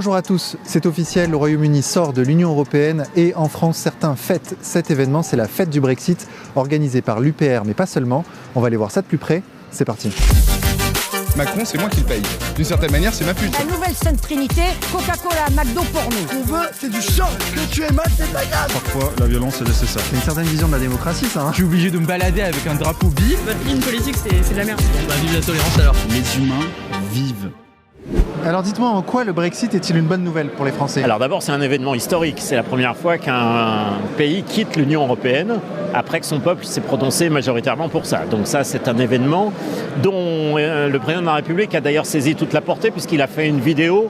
Bonjour à tous, c'est officiel, le Royaume-Uni sort de l'Union européenne et en France, certains fêtent cet événement, c'est la fête du Brexit, organisée par l'UPR, mais pas seulement. On va aller voir ça de plus près, c'est parti. Macron, c'est moi qui le paye. D'une certaine manière, c'est ma pute. La nouvelle Sainte Trinité, Coca-Cola, McDo pour nous. Ce qu'on veut, c'est du sang. Que tu es mal, c'est ta gueule. Parfois, la violence est nécessaire. C'est une certaine vision de la démocratie, ça. Je suis obligé de me balader avec un drapeau bif. Votre ligne politique, c'est de la merde. Bah, vive la tolérance alors. Les humains vivent. Alors dites-moi, en quoi le Brexit est-il une bonne nouvelle pour les Français ? Alors d'abord, c'est un événement historique. C'est la première fois qu'un pays quitte l'Union européenne après que son peuple s'est prononcé majoritairement pour ça. Donc ça, c'est un événement dont le président de la République a d'ailleurs saisi toute la portée puisqu'il a fait une vidéo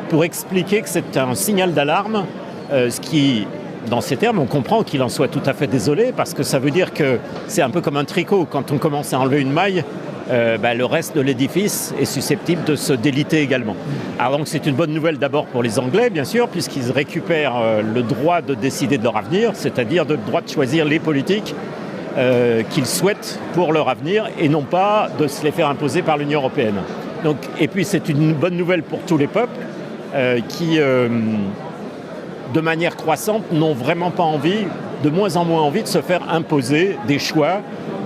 pour expliquer que c'est un signal d'alarme, ce qui... Dans ces termes, on comprend qu'il en soit tout à fait désolé parce que ça veut dire que c'est un peu comme un tricot. Quand on commence à enlever une maille, le reste de l'édifice est susceptible de se déliter également. Alors donc c'est une bonne nouvelle d'abord pour les Anglais, bien sûr, puisqu'ils récupèrent le droit de décider de leur avenir, c'est-à-dire le droit de choisir les politiques qu'ils souhaitent pour leur avenir et non pas de se les faire imposer par l'Union européenne. Donc, et puis c'est une bonne nouvelle pour tous les peuples qui... de manière croissante, n'ont vraiment pas envie, de moins en moins envie de se faire imposer des choix,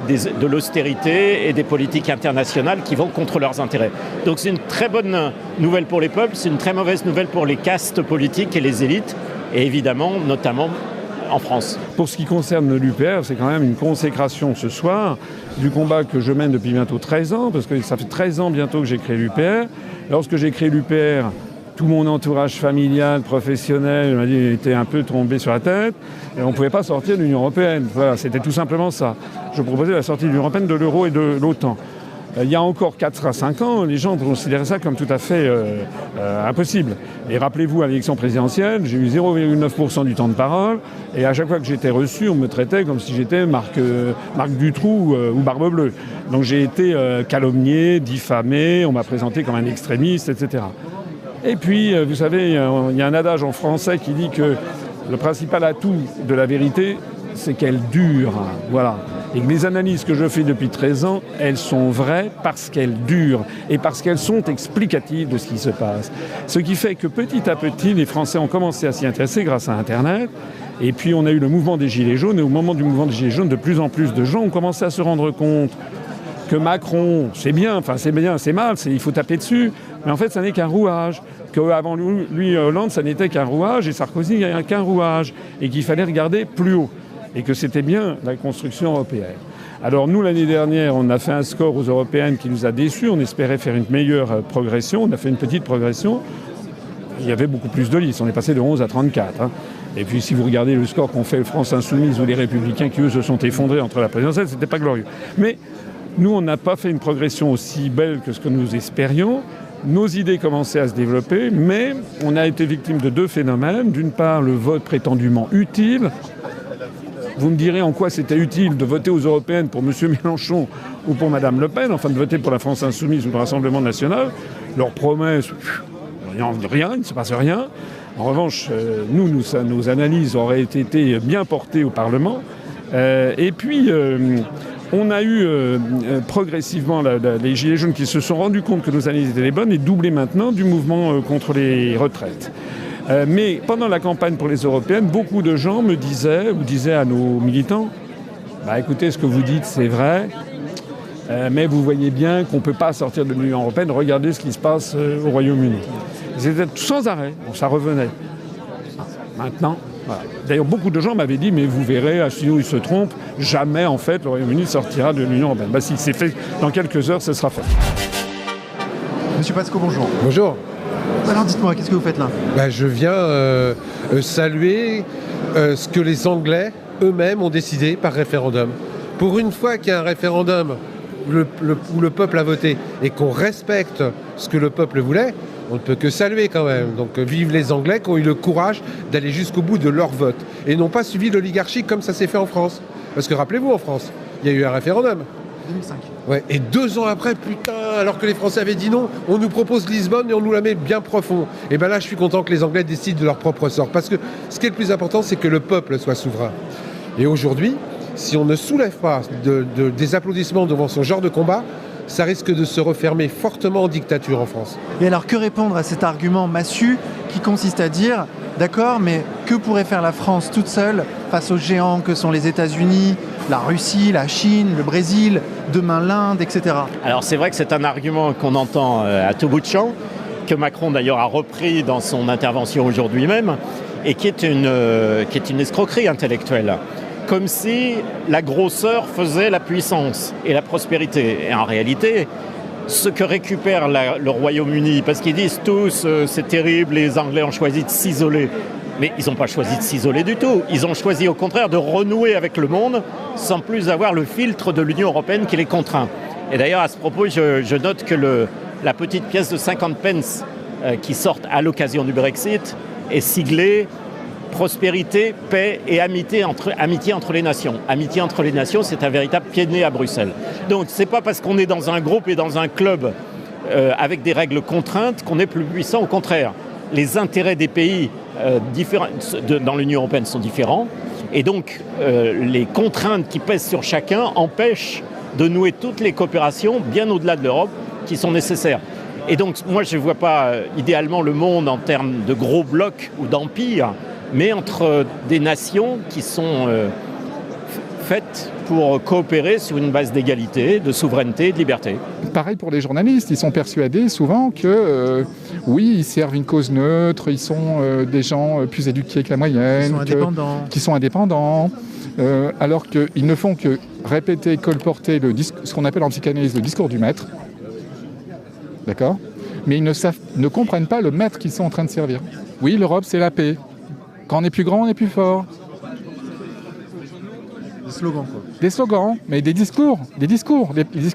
de l'austérité et des politiques internationales qui vont contre leurs intérêts. Donc c'est une très bonne nouvelle pour les peuples, c'est une très mauvaise nouvelle pour les castes politiques et les élites, et évidemment, notamment en France. Pour ce qui concerne l'UPR, c'est quand même une consécration ce soir du combat que je mène depuis bientôt 13 ans, parce que ça fait 13 ans bientôt que j'ai créé l'UPR. Lorsque j'ai créé l'UPR, tout mon entourage familial, professionnel, m'a dit qu'il était un peu tombé sur la tête et on ne pouvait pas sortir de l'Union européenne. Voilà, c'était tout simplement ça. Je proposais la sortie de l'Union européenne, de l'euro et de l'OTAN. Il y a encore 4 à 5 ans, les gens considéraient ça comme tout à fait impossible. Et rappelez-vous, à l'élection présidentielle, j'ai eu 0,9% du temps de parole et à chaque fois que j'étais reçu, on me traitait comme si j'étais Marc Dutroux ou Barbe Bleue. Donc j'ai été calomnié, diffamé, on m'a présenté comme un extrémiste, etc. Et puis, vous savez, il y a un adage en français qui dit que le principal atout de la vérité, c'est qu'elle dure. Voilà. Et que les analyses que je fais depuis 13 ans, elles sont vraies parce qu'elles durent et parce qu'elles sont explicatives de ce qui se passe. Ce qui fait que petit à petit, les Français ont commencé à s'y intéresser grâce à Internet. Et puis, on a eu le mouvement des Gilets jaunes. Et au moment du mouvement des Gilets jaunes, de plus en plus de gens ont commencé à se rendre compte que Macron, c'est bien, c'est mal, il faut taper dessus, mais en fait, ça n'est qu'un rouage. Qu'avant lui, Hollande, ça n'était qu'un rouage, et Sarkozy, qu'un rouage, et qu'il fallait regarder plus haut, et que c'était bien la construction européenne. Alors nous, l'année dernière, on a fait un score aux européennes qui nous a déçus, on espérait faire une meilleure progression, on a fait une petite progression, il y avait beaucoup plus de listes, on est passé de 11 à 34. Hein. Et puis si vous regardez le score qu'ont fait le France Insoumise ou les Républicains qui, eux, se sont effondrés entre la présidentielle, c'était pas glorieux. Mais nous, on n'a pas fait une progression aussi belle que ce que nous espérions. Nos idées commençaient à se développer, mais on a été victime de 2 phénomènes. D'une part, le vote prétendument utile. Vous me direz en quoi c'était utile de voter aux européennes pour M. Mélenchon ou pour Mme Le Pen, enfin de voter pour la France Insoumise ou le Rassemblement national. Leurs promesses, rien, il ne se passe rien. En revanche, nos analyses auraient été bien portées au Parlement. Et puis... on a eu progressivement les Gilets jaunes qui se sont rendus compte que nos analyses étaient les bonnes et doublé maintenant du mouvement contre les retraites. Mais pendant la campagne pour les européennes, beaucoup de gens me disaient, ou disaient à nos militants, écoutez, ce que vous dites, c'est vrai, mais vous voyez bien qu'on ne peut pas sortir de l'Union européenne, regardez ce qui se passe au Royaume-Uni. C'était sans arrêt, ça revenait. Maintenant... Voilà. D'ailleurs, beaucoup de gens m'avaient dit, mais vous verrez, sinon ils se trompent, jamais, en fait, le Royaume-Uni sortira de l'Union européenne. Si c'est fait, dans quelques heures, ce sera fait. Monsieur Pasco, bonjour. Bonjour. Alors dites-moi, qu'est-ce que vous faites là ? Je viens saluer ce que les Anglais eux-mêmes ont décidé par référendum. Pour une fois qu'il y a un référendum où le peuple a voté et qu'on respecte ce que le peuple voulait, on ne peut que saluer quand même. Donc vive les Anglais qui ont eu le courage d'aller jusqu'au bout de leur vote et n'ont pas suivi l'oligarchie comme ça s'est fait en France. Parce que rappelez-vous, en France, il y a eu un référendum. 2005. Ouais. Et 2 ans après, putain, alors que les Français avaient dit non, on nous propose Lisbonne et on nous la met bien profond. Et là, je suis content que les Anglais décident de leur propre sort. Parce que ce qui est le plus important, c'est que le peuple soit souverain. Et aujourd'hui, si on ne soulève pas des applaudissements devant ce genre de combat, ça risque de se refermer fortement en dictature en France. Et alors, que répondre à cet argument massu qui consiste à dire, d'accord, mais que pourrait faire la France toute seule face aux géants que sont les États-Unis, la Russie, la Chine, le Brésil, demain l'Inde, etc. Alors c'est vrai que c'est un argument qu'on entend à tout bout de champ, que Macron d'ailleurs a repris dans son intervention aujourd'hui même, et qui est une escroquerie intellectuelle. Comme si la grosseur faisait la puissance et la prospérité. Et en réalité, ce que récupère le Royaume-Uni, parce qu'ils disent tous c'est terrible, les Anglais ont choisi de s'isoler. Mais ils n'ont pas choisi de s'isoler du tout. Ils ont choisi au contraire de renouer avec le monde sans plus avoir le filtre de l'Union européenne qui les contraint. Et d'ailleurs, à ce propos, je note que la petite pièce de 50 pence qui sort à l'occasion du Brexit est siglée prospérité, paix et amitié entre les nations. Amitié entre les nations, c'est un véritable pied de nez à Bruxelles. Donc, c'est pas parce qu'on est dans un groupe et dans un club avec des règles contraintes qu'on est plus puissant. Au contraire, les intérêts des pays dans l'Union européenne sont différents. Et donc, les contraintes qui pèsent sur chacun empêchent de nouer toutes les coopérations, bien au-delà de l'Europe, qui sont nécessaires. Et donc, moi, je ne vois pas idéalement le monde en termes de gros blocs ou d'empires, mais entre des nations qui sont faites pour coopérer sur une base d'égalité, de souveraineté et de liberté. Pareil pour les journalistes, ils sont persuadés souvent que oui, ils servent une cause neutre, ils sont des gens plus éduqués que la moyenne, qui sont indépendants, alors qu'ils ne font que répéter, colporter ce qu'on appelle en psychanalyse le discours du maître, d'accord ? Mais ils ne comprennent pas le maître qu'ils sont en train de servir. Oui, l'Europe, c'est la paix. Quand on est plus grand, on est plus fort. Des slogans, quoi. Des slogans, mais des discours. Les discours,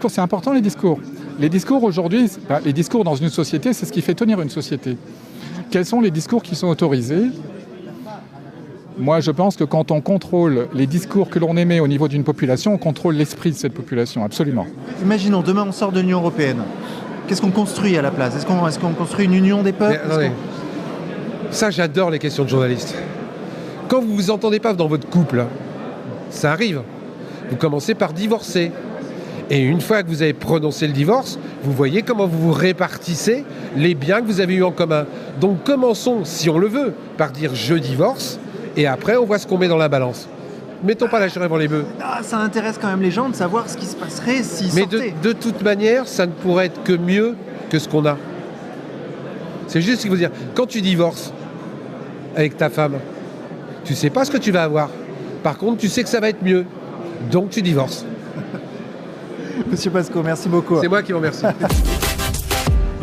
c'est important, les discours. Les discours aujourd'hui, les discours dans une société, c'est ce qui fait tenir une société. Quels sont les discours qui sont autorisés ? Moi, je pense que quand on contrôle les discours que l'on émet au niveau d'une population, on contrôle l'esprit de cette population, absolument. Imaginons, demain, on sort de l'Union européenne. Qu'est-ce qu'on construit à la place ? Est-ce qu'on construit une union des peuples ? Ça, j'adore les questions de journalistes. Quand vous vous entendez pas dans votre couple, ça arrive. Vous commencez par divorcer. Et une fois que vous avez prononcé le divorce, vous voyez comment vous vous répartissez les biens que vous avez eus en commun. Donc commençons, si on le veut, par dire « je divorce » et après on voit ce qu'on met dans la balance. Mettons pas la charrue avant les bœufs. Ça intéresse quand même les gens de savoir ce qui se passerait s'ils sortaient. Mais de toute manière, ça ne pourrait être que mieux que ce qu'on a. C'est juste ce qu'il faut dire. Quand tu divorces avec ta femme, tu sais pas ce que tu vas avoir. Par contre, tu sais que ça va être mieux. Donc tu divorces. Monsieur Pasco, merci beaucoup. C'est moi qui vous remercie.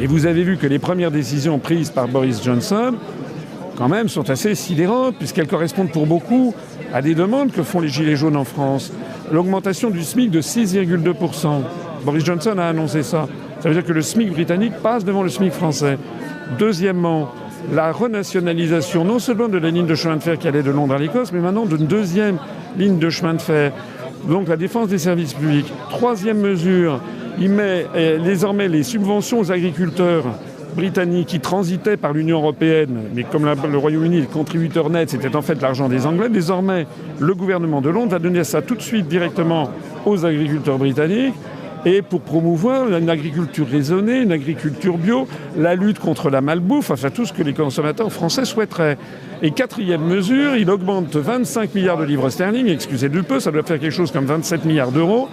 Et vous avez vu que les premières décisions prises par Boris Johnson, quand même, sont assez sidérantes, puisqu'elles correspondent pour beaucoup à des demandes que font les Gilets jaunes en France. L'augmentation du SMIC de 6,2%. Boris Johnson a annoncé ça. Ça veut dire que le SMIC britannique passe devant le SMIC français. Deuxièmement, la renationalisation non seulement de la ligne de chemin de fer qui allait de Londres à l'Écosse, mais maintenant d'une deuxième ligne de chemin de fer. Donc la défense des services publics. Troisième mesure, il met désormais les subventions aux agriculteurs britanniques qui transitaient par l'Union européenne, mais comme le Royaume-Uni est contributeur net, c'était en fait l'argent des Anglais. Désormais, le gouvernement de Londres va donner ça tout de suite directement aux agriculteurs britanniques. Et pour promouvoir une agriculture raisonnée, une agriculture bio, la lutte contre la malbouffe, enfin tout ce que les consommateurs français souhaiteraient. Et quatrième mesure, il augmente 25 milliards de livres sterling, excusez du peu, ça doit faire quelque chose comme 27 milliards d'euros,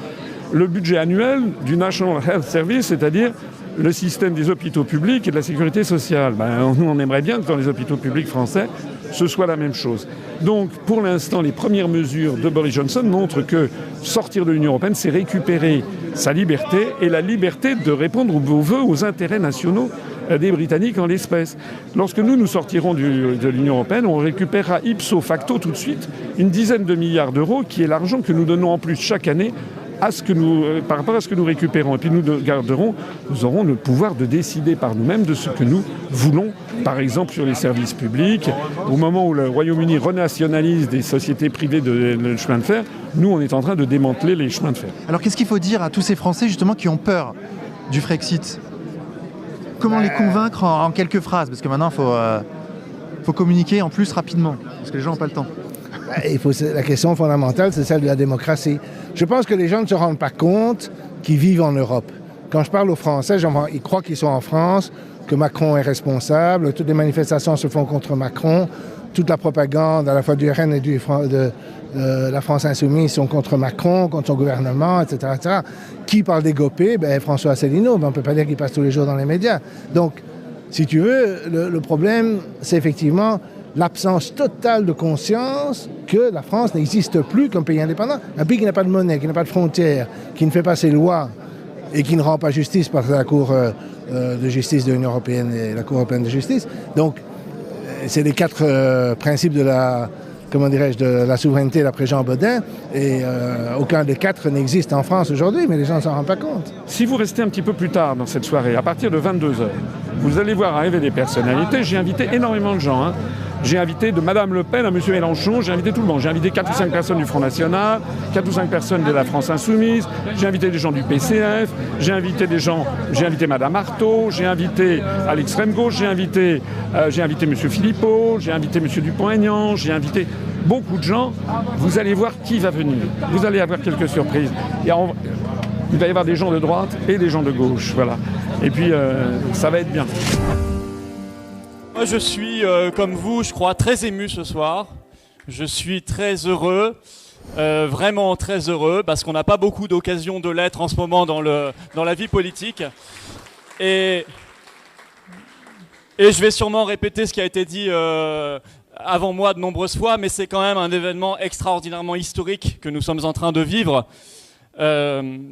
le budget annuel du National Health Service, c'est-à-dire le système des hôpitaux publics et de la sécurité sociale. Nous, on aimerait bien que dans les hôpitaux publics français, ce soit la même chose. Donc, pour l'instant, les premières mesures de Boris Johnson montrent que sortir de l'Union européenne, c'est récupérer sa liberté et la liberté de répondre aux vœux, aux intérêts nationaux des Britanniques en l'espèce. Lorsque nous sortirons de l'Union européenne, on récupérera ipso facto tout de suite une dizaine de milliards d'euros, qui est l'argent que nous donnons en plus chaque année par rapport à ce que nous récupérons. Et puis nous aurons le pouvoir de décider par nous-mêmes de ce que nous voulons, par exemple sur les services publics. Au moment où le Royaume-Uni renationalise des sociétés privées de chemin de fer, nous, on est en train de démanteler les chemins de fer. Alors qu'est-ce qu'il faut dire à tous ces Français justement qui ont peur du Frexit ? Comment les convaincre en quelques phrases ? Parce que maintenant, il faut communiquer en plus rapidement, parce que les gens n'ont pas le temps. La question fondamentale, c'est celle de la démocratie. Je pense que les gens ne se rendent pas compte qu'ils vivent en Europe. quand je parle aux Français, ils croient qu'ils sont en France, que Macron est responsable, toutes les manifestations se font contre Macron, toute la propagande à la fois du RN et de la France Insoumise sont contre Macron, contre son gouvernement, etc. etc. Qui parle des gopés? François Asselineau, on ne peut pas dire qu'il passe tous les jours dans les médias. Donc, si tu veux, le problème, c'est effectivement l'absence totale de conscience que la France n'existe plus comme pays indépendant. Un pays qui n'a pas de monnaie, qui n'a pas de frontières, qui ne fait pas ses lois et qui ne rend pas justice par la Cour de justice de l'Union européenne et la Cour européenne de justice. Donc, c'est les 4 principes de la souveraineté d'après Jean Bodin, et aucun des 4 n'existe en France aujourd'hui, mais les gens ne s'en rendent pas compte. Si vous restez un petit peu plus tard dans cette soirée, à partir de 22h, vous allez voir arriver des personnalités. J'ai invité énormément de gens. J'ai invité de Madame Le Pen à Monsieur Mélenchon, j'ai invité tout le monde. J'ai invité 4 ou 5 personnes du Front National, 4 ou 5 personnes de la France Insoumise, j'ai invité des gens du PCF, j'ai invité Madame Artaud, j'ai invité à l'extrême gauche, j'ai invité Monsieur Philippot, j'ai invité Monsieur Dupont-Aignan, j'ai invité beaucoup de gens. Vous allez voir qui va venir. Vous allez avoir quelques surprises. Il va y avoir des gens de droite et des gens de gauche, voilà. Et puis, ça va être bien. Moi, je suis, comme vous, je crois, très ému ce soir. Je suis très heureux, vraiment très heureux, parce qu'on n'a pas beaucoup d'occasions de l'être en ce moment dans la vie politique. Et je vais sûrement répéter ce qui a été dit avant moi de nombreuses fois, mais c'est quand même un événement extraordinairement historique que nous sommes en train de vivre.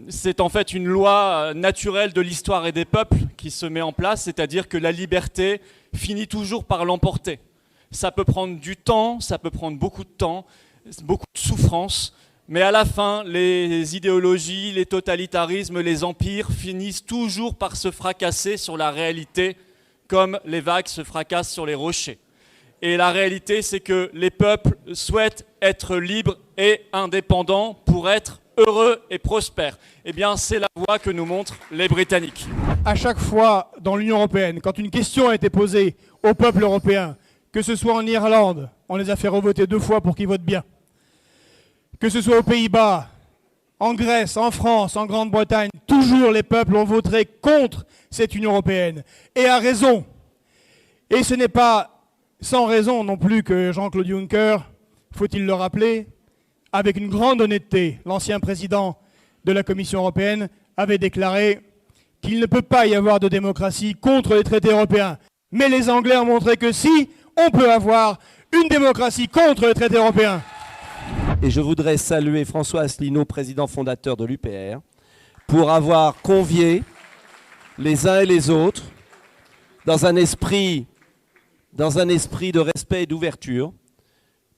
C'est en fait une loi naturelle de l'histoire et des peuples qui se met en place, c'est-à-dire que la liberté finit toujours par l'emporter. Ça peut prendre du temps, ça peut prendre beaucoup de temps, beaucoup de souffrance, mais à la fin, les idéologies, les totalitarismes, les empires finissent toujours par se fracasser sur la réalité, comme les vagues se fracassent sur les rochers. Et la réalité, c'est que les peuples souhaitent être libres et indépendants pour être heureux et prospères. Eh bien, c'est la voie que nous montrent les Britanniques. À chaque fois dans l'Union européenne, quand une question a été posée au peuple européen, que ce soit en Irlande, on les a fait revoter 2 fois pour qu'ils votent bien, que ce soit aux Pays-Bas, en Grèce, en France, en Grande-Bretagne, toujours les peuples ont voté contre cette Union européenne. Et à raison. Et ce n'est pas sans raison non plus que Jean-Claude Juncker, faut-il le rappeler, avec une grande honnêteté, l'ancien président de la Commission européenne avait déclaré qu'il ne peut pas y avoir de démocratie contre les traités européens. Mais les Anglais ont montré que si, on peut avoir une démocratie contre les traités européens. Et je voudrais saluer François Asselineau, président fondateur de l'UPR, pour avoir convié les uns et les autres dans un esprit de respect et d'ouverture,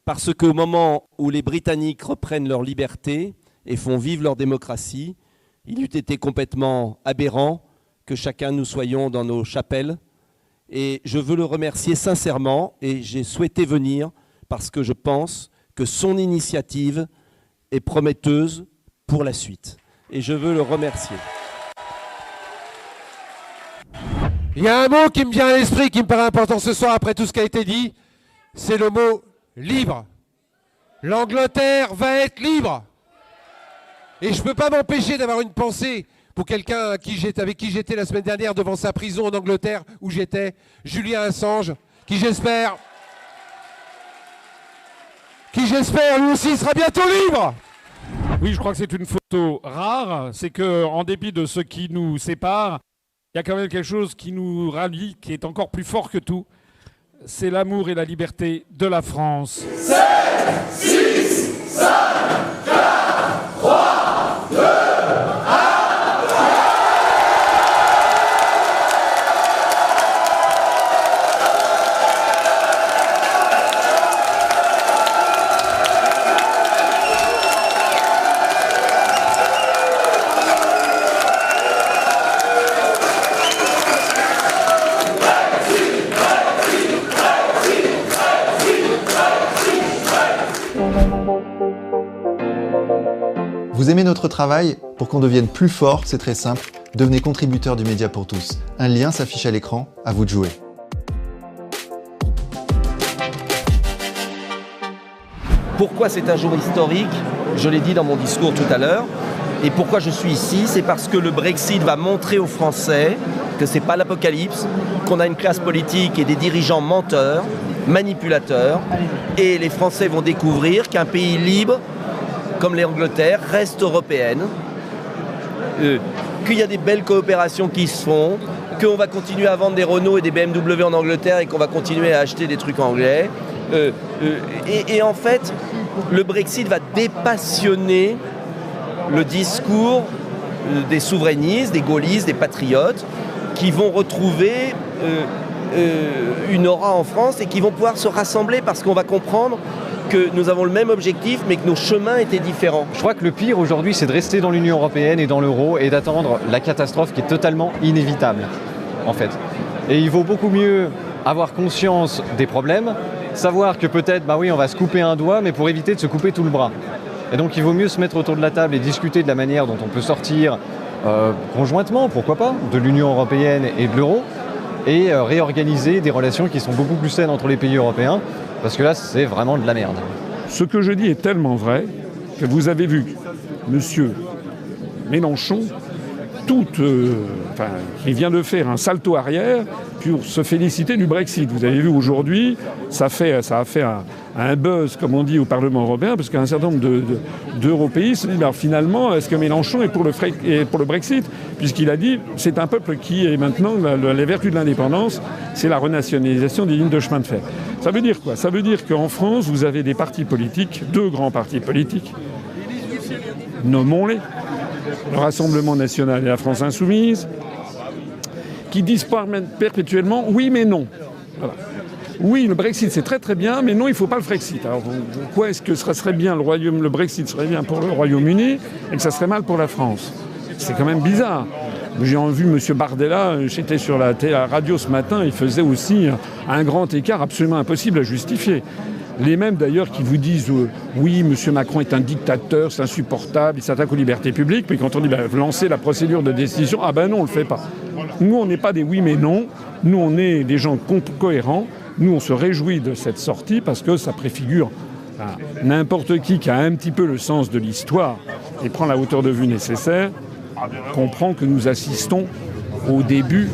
parce qu'au moment où les Britanniques reprennent leur liberté et font vivre leur démocratie, il eût été complètement aberrant que chacun nous soyons dans nos chapelles. Et je veux le remercier sincèrement, et j'ai souhaité venir parce que je pense que son initiative est prometteuse pour la suite. Et je veux le remercier. Il y a un mot qui me vient à l'esprit, qui me paraît important ce soir après tout ce qui a été dit, c'est le mot libre. L'Angleterre va être libre. Et je ne peux pas m'empêcher d'avoir une pensée pour quelqu'un avec qui j'étais la semaine dernière devant sa prison en Angleterre, où j'étais, Julian Assange, qui j'espère lui aussi sera bientôt libre. Oui, je crois que c'est une photo rare. C'est qu'en dépit de ce qui nous sépare, il y a quand même quelque chose qui nous rallie, qui est encore plus fort que tout. C'est l'amour et la liberté de la France. 7, 6, 5, 4, 3, 2, 1. Vous aimez notre travail? Pour qu'on devienne plus fort, c'est très simple. Devenez contributeur du Média pour tous. Un lien s'affiche à l'écran, à vous de jouer. Pourquoi c'est un jour historique? Je l'ai dit dans mon discours tout à l'heure. Et pourquoi je suis ici? C'est parce que le Brexit va montrer aux Français que ce n'est pas l'apocalypse, qu'on a une classe politique et des dirigeants menteurs, manipulateurs, et les Français vont découvrir qu'un pays libre, comme l'Angleterre, reste européenne, qu'il y a des belles coopérations qui se font, qu'on va continuer à vendre des Renault et des BMW en Angleterre et qu'on va continuer à acheter des trucs anglais. Et en fait, le Brexit va dépassionner le discours des souverainistes, des gaullistes, des patriotes, qui vont retrouver une aura en France et qui vont pouvoir se rassembler parce qu'on va comprendre que nous avons le même objectif mais que nos chemins étaient différents. Je crois que le pire aujourd'hui, c'est de rester dans l'Union européenne et dans l'euro et d'attendre la catastrophe qui est totalement inévitable, en fait. Et il vaut beaucoup mieux avoir conscience des problèmes, savoir que peut-être, bah oui, on va se couper un doigt, mais pour éviter de se couper tout le bras. Et donc il vaut mieux se mettre autour de la table et discuter de la manière dont on peut sortir conjointement, pourquoi pas, de l'Union européenne et de l'euro, et réorganiser des relations qui sont beaucoup plus saines entre les pays européens, parce que là, c'est vraiment de la merde. Ce que je dis est tellement vrai que vous avez vu monsieur Mélenchon, il vient de faire un salto arrière pour se féliciter du Brexit. Vous avez vu aujourd'hui, ça a fait un buzz, comme on dit, au Parlement européen, parce qu'un certain nombre d'européistes se disent finalement, est-ce que Mélenchon est pour le Brexit? Puisqu'il a dit, c'est un peuple qui est maintenant, les vertus de l'indépendance, c'est la renationalisation des lignes de chemin de fer. Ça veut dire quoi? Ça veut dire qu'en France, vous avez des partis politiques, 2 grands partis politiques, nommons-les, le Rassemblement national et la France insoumise, qui disent perpétuellement oui mais non. Voilà. Oui, le Brexit c'est très très bien, mais non, il ne faut pas le Frexit. Alors pourquoi est-ce que ce serait bien le Brexit serait bien pour le Royaume-Uni et que ça serait mal pour la France? C'est quand même bizarre. J'ai vu M. Bardella, j'étais sur la radio ce matin, il faisait aussi un grand écart absolument impossible à justifier. Les mêmes d'ailleurs qui vous disent oui, M. Macron est un dictateur, c'est insupportable, il s'attaque aux libertés publiques, puis quand on dit lancez la procédure de décision, ah ben non, on ne le fait pas. Nous, on n'est pas des oui mais non, nous on est des gens cohérents, nous on se réjouit de cette sortie parce que ça préfigure n'importe qui a un petit peu le sens de l'histoire et prend la hauteur de vue nécessaire, comprend que nous assistons au début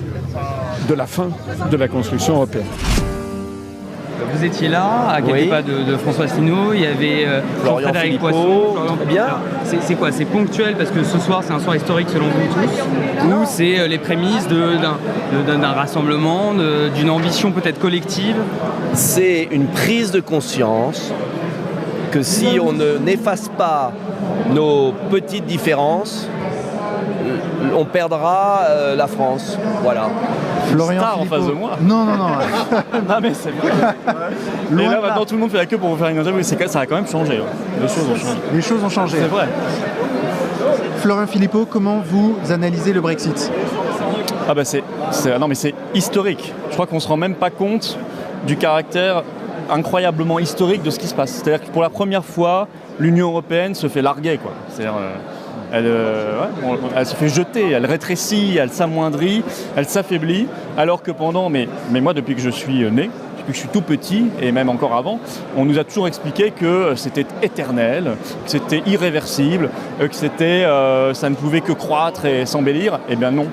de la fin de la construction européenne. Vous étiez là, à quelques pas de François Asselineau, il y avait Frédéric Poisson. Bien. C'est quoi? C'est ponctuel parce que ce soir c'est un soir historique selon vous tous? Ou c'est les prémices d'un rassemblement, d'une ambition peut-être collective? C'est une prise de conscience que si on n'efface pas nos petites différences, on perdra la France. Voilà. Florian Star Philippot. en face de moi. Non. Non mais c'est vrai. Et là maintenant tout le monde fait la queue pour vous faire une interview. Ça a quand même changé. Les choses ont changé. Les choses ont changé. C'est vrai. Florian Philippot, comment vous analysez le Brexit? Ah bah c'est historique. Je crois qu'on se rend même pas compte du caractère incroyablement historique de ce qui se passe. C'est-à-dire que pour la première fois, l'Union européenne se fait larguer, quoi. C'est-à-dire, elle se fait jeter, elle rétrécit, elle s'amoindrit, elle s'affaiblit, alors que mais moi depuis que je suis né, depuis que je suis tout petit, et même encore avant, on nous a toujours expliqué que c'était éternel, que c'était irréversible, que ça ne pouvait que croître et s'embellir. Eh bien non,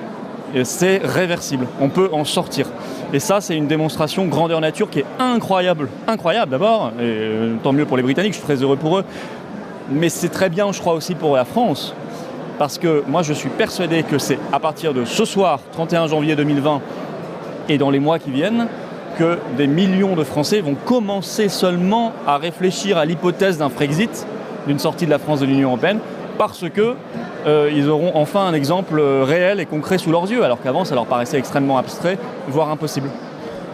c'est réversible, on peut en sortir. Et ça, c'est une démonstration grandeur nature qui est incroyable. Incroyable d'abord, et tant mieux pour les Britanniques, je suis très heureux pour eux. Mais c'est très bien, je crois, aussi pour la France. Parce que moi, je suis persuadé que c'est à partir de ce soir, 31 janvier 2020, et dans les mois qui viennent, que des millions de Français vont commencer seulement à réfléchir à l'hypothèse d'un Frexit, d'une sortie de la France de l'Union européenne, parce que ils auront enfin un exemple réel et concret sous leurs yeux, alors qu'avant, ça leur paraissait extrêmement abstrait, voire impossible.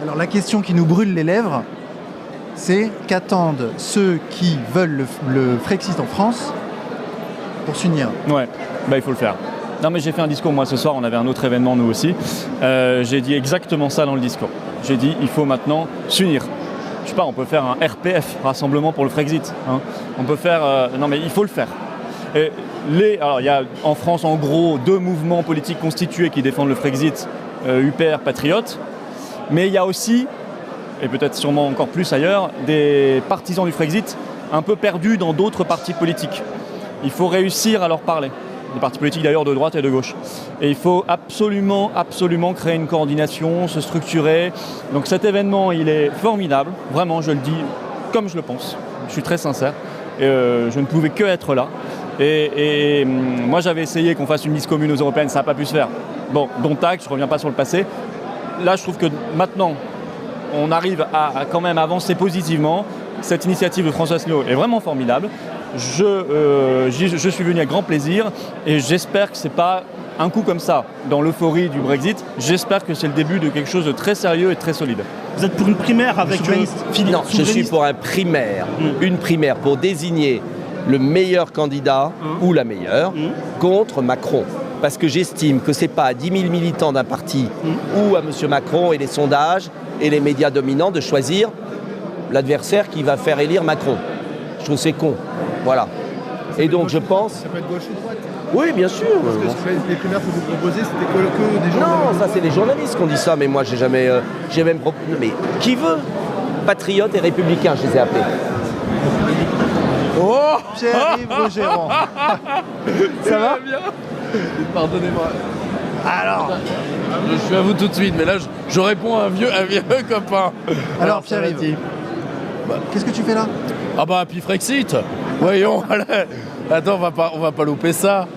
Alors la question qui nous brûle les lèvres, c'est qu'attendent ceux qui veulent le Frexit en France pour s'unir? Ouais, il faut le faire. Non mais j'ai fait un discours, moi ce soir, on avait un autre événement nous aussi. J'ai dit exactement ça dans le discours. J'ai dit, il faut maintenant s'unir. Je sais pas, on peut faire un RPF, Rassemblement pour le Frexit. Hein. On peut faire... non mais il faut le faire. Et alors il y a en France en gros 2 mouvements politiques constitués qui défendent le Frexit, UPR, Patriotes. Mais il y a aussi, et peut-être sûrement encore plus ailleurs, des partisans du Frexit un peu perdus dans d'autres partis politiques. Il faut réussir à leur parler. des partis politiques d'ailleurs de droite et de gauche. Et il faut absolument, absolument créer une coordination, se structurer. Donc cet événement, il est formidable, vraiment, je le dis comme je le pense. Je suis très sincère. Et, je ne pouvais que être là. Et moi, j'avais essayé qu'on fasse une liste commune aux européennes, ça n'a pas pu se faire. Bon, dont acte, je ne reviens pas sur le passé. Là, je trouve que maintenant, on arrive à quand même avancer positivement. Cette initiative de François Asselineau est vraiment formidable. Je suis venu avec grand plaisir et j'espère que ce n'est pas un coup comme ça, dans l'euphorie du Brexit. J'espère que c'est le début de quelque chose de très sérieux et très solide. Vous êtes pour une primaire avec Philippe? Non, je suis pour un primaire. Une primaire pour désigner le meilleur candidat ou la meilleure contre Macron. Parce que j'estime que ce n'est pas à 10 000 militants d'un parti ou à M. Macron et les sondages et les médias dominants de choisir l'adversaire qui va faire élire Macron. Je trouve que c'est con. Voilà. Et donc je pense... Ça peut être gauche ou droite? Oui, bien sûr. Parce que les primaires que vous proposez, c'était que des journalistes. Non, ça c'est les journalistes qui ont dit ça, mais moi j'ai jamais... j'ai même mais qui veut? Patriotes et républicains, je les ai appelés. Oh, Pierre-Yves Rogérand. Ça va bien? Pardonnez-moi. Alors, je suis à vous tout de suite, mais là je réponds à un vieux copain. Alors Pierre-Yves, qu'est-ce que tu fais là? Ah bah puis Frexit. Voyons, attends, on va pas louper ça.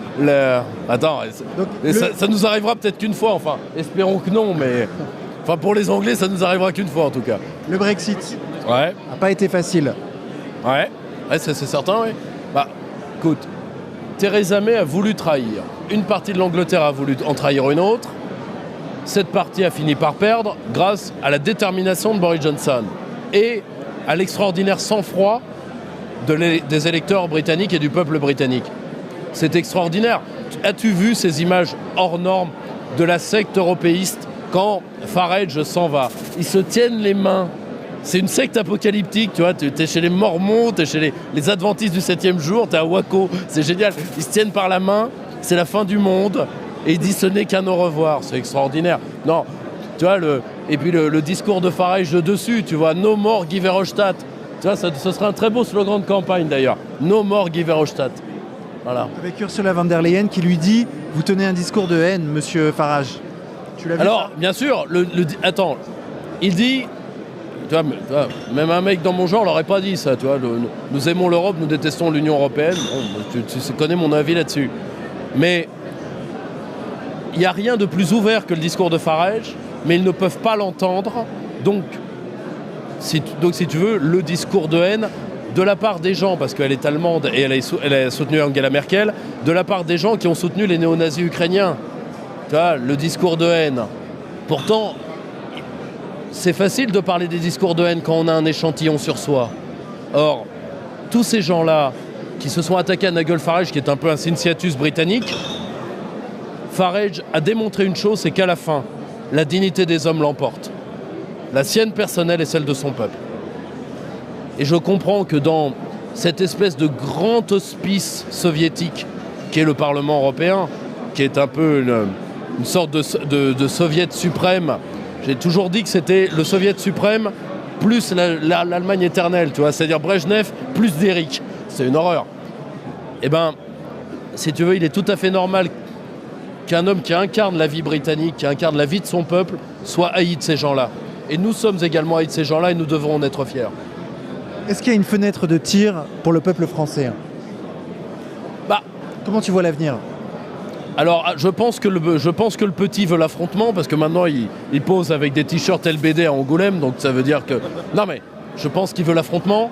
Attends, donc, ça nous arrivera peut-être qu'une fois, enfin, espérons que non, mais enfin pour les Anglais, ça nous arrivera qu'une fois en tout cas. Le Brexit. Ouais. A pas été facile. Ouais, c'est certain, oui. Bah, écoute, Theresa May a voulu trahir. Une partie de l'Angleterre a voulu en trahir une autre. Cette partie a fini par perdre grâce à la détermination de Boris Johnson et à l'extraordinaire sang-froid des électeurs britanniques et du peuple britannique. C'est extraordinaire. As-tu vu ces images hors normes de la secte européiste quand Farage s'en va? Ils se tiennent les mains. C'est une secte apocalyptique, tu vois. T'es chez les Mormons, t'es chez les Adventistes du 7e jour, t'es à Waco. C'est génial. Ils se tiennent par la main. C'est la fin du monde. Et il dit ce n'est qu'un au revoir. C'est extraordinaire. Non, tu vois, et puis le discours de Farage de dessus, tu vois, No more Guy Verhofstadt. Tu vois, ce serait un très beau slogan de campagne d'ailleurs. No more Guy Verhofstadt. Voilà. Avec Ursula von der Leyen qui lui dit « Vous tenez un discours de haine, monsieur Farage ». Tu l'as vu? Alors, bien sûr, attends, il dit... Tu vois, même un mec dans mon genre l'aurait pas dit ça, tu vois. Nous aimons l'Europe, nous détestons l'Union européenne. Bon, tu connais mon avis là-dessus. Mais il n'y a rien de plus ouvert que le discours de Farage, mais ils ne peuvent pas l'entendre. Donc, si tu veux, le discours de haine de la part des gens, parce qu'elle est allemande et elle a soutenu Angela Merkel, de la part des gens qui ont soutenu les néo-nazis ukrainiens. Tu vois, le discours de haine. Pourtant, c'est facile de parler des discours de haine quand on a un échantillon sur soi. Or, tous ces gens-là qui se sont attaqués à Nigel Farage, qui est un peu un Cincinnatus britannique, Farage a démontré une chose, c'est qu'à la fin, la dignité des hommes l'emporte. La sienne personnelle et celle de son peuple. Et je comprends que dans cette espèce de grand hospice soviétique qu'est le Parlement européen, qui est un peu une sorte de soviet suprême, j'ai toujours dit que c'était le soviet suprême plus l'Allemagne éternelle, tu vois, c'est-à-dire Brejnev plus Derrick. C'est une horreur. Eh bien, si tu veux, il est tout à fait normal qu'un homme qui incarne la vie britannique, qui incarne la vie de son peuple, soit haï de ces gens-là. Et nous sommes également haïs de ces gens-là et nous devrons en être fiers. Est-ce qu'il y a une fenêtre de tir pour le peuple français? Comment tu vois l'avenir? Alors, je pense que le petit veut l'affrontement, parce que maintenant, il pose avec des t-shirts LBD à Angoulême, donc ça veut dire que... Non mais, je pense qu'il veut l'affrontement,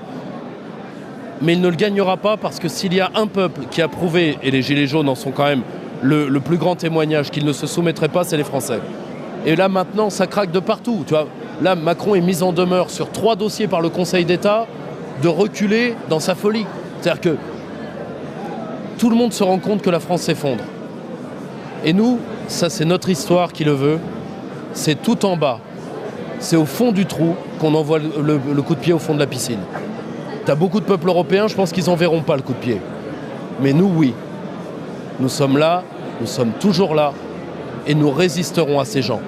mais il ne le gagnera pas, parce que s'il y a un peuple qui a prouvé, et les Gilets jaunes en sont quand même le plus grand témoignage, qu'il ne se soumettrait pas, c'est les Français. Et là, maintenant, ça craque de partout, tu vois. Là, Macron est mis en demeure sur 3 dossiers par le Conseil d'État de reculer dans sa folie. C'est-à-dire que tout le monde se rend compte que la France s'effondre. Et nous, ça c'est notre histoire qui le veut, c'est tout en bas. C'est au fond du trou qu'on envoie le coup de pied au fond de la piscine. T'as beaucoup de peuples européens, je pense qu'ils n'en verront pas le coup de pied. Mais nous, oui. Nous sommes là, nous sommes toujours là, et nous résisterons à ces gens.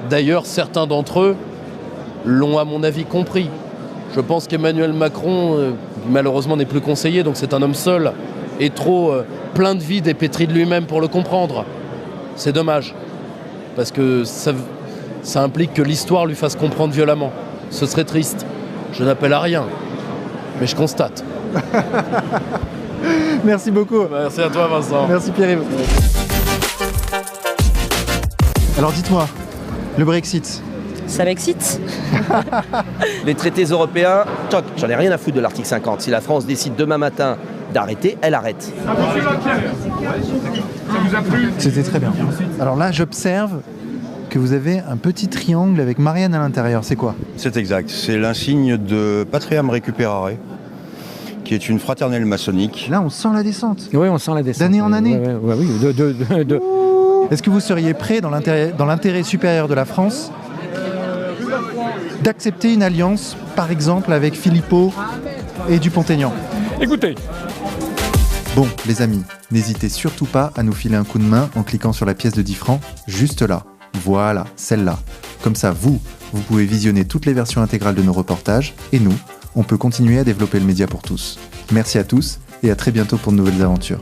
D'ailleurs, certains d'entre eux l'ont, à mon avis, compris. Je pense qu'Emmanuel Macron, malheureusement, n'est plus conseiller, donc c'est un homme seul. est trop plein de vide et pétri de lui-même pour le comprendre. C'est dommage. Parce que ça implique que l'histoire lui fasse comprendre violemment. Ce serait triste. Je n'appelle à rien. Mais je constate. Merci beaucoup. Merci à toi, Vincent. Merci Pierre-Yves. Alors dites-moi, le Brexit. Ça m'excite. Les traités européens, toc, j'en ai rien à foutre de l'article 50. Si la France décide demain matin d'arrêter, elle arrête. C'était très bien. Alors là, j'observe que vous avez un petit triangle avec Marianne à l'intérieur. C'est quoi? C'est exact. C'est l'insigne de Patriam Recuperare, qui est une fraternelle maçonnique. Là, on sent la descente. Oui, on sent la descente. D'année en année. Oui. Est-ce que vous seriez prêt, dans l'intérêt supérieur de la France, d'accepter une alliance, par exemple, avec Philippot et Dupont-Aignan? Écoutez. Bon, les amis, n'hésitez surtout pas à nous filer un coup de main en cliquant sur la pièce de 10 francs, juste là. Voilà, celle-là. Comme ça, vous pouvez visionner toutes les versions intégrales de nos reportages, et nous, on peut continuer à développer le média pour tous. Merci à tous, et à très bientôt pour de nouvelles aventures.